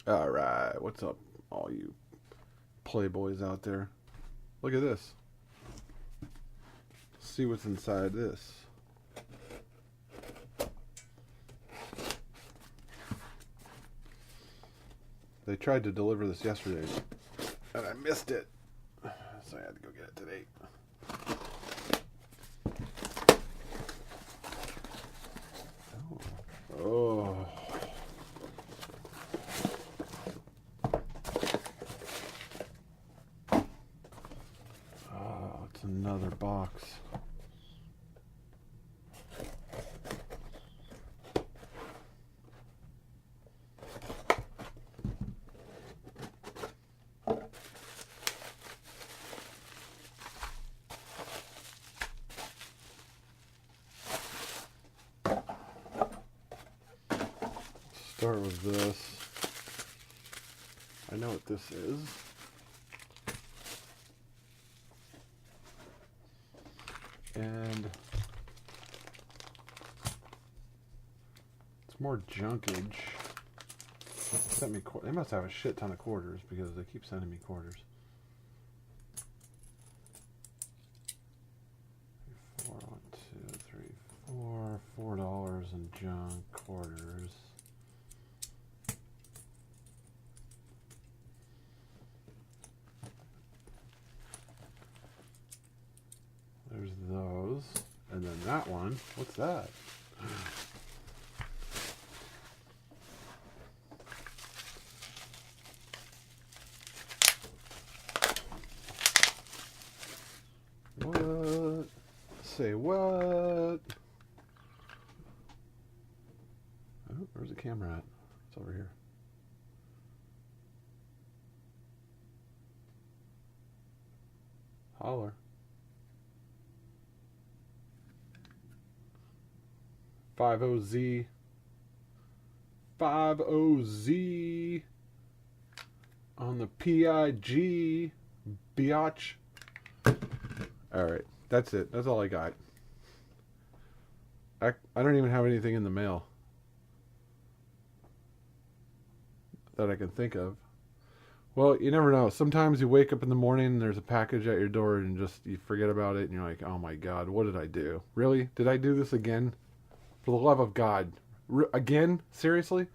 Alright, what's up, all you playboys out there? Look at this. See what's inside this. They tried to deliver this yesterday, and I missed it. So I had to go get it today. Oh. Oh, it's another box. Start with this. I know what this is. And it's more junkage. They must have a shit ton of quarters because they keep sending me quarters. $4 in junk quarters. There's those. And then that one. What's that? What? Say what? Oh, where's the camera at? It's over here. Holler. 50Z. 50Z. On the PIG. Biatch. Alright. That's it. That's all I got. I don't even have anything in the mail that I can think of. Well, you never know. Sometimes you wake up in the morning and there's a package at your door and you forget about it and you're like, oh my God, what did I do? Really? Did I do this again? For the love of God. Again? Seriously?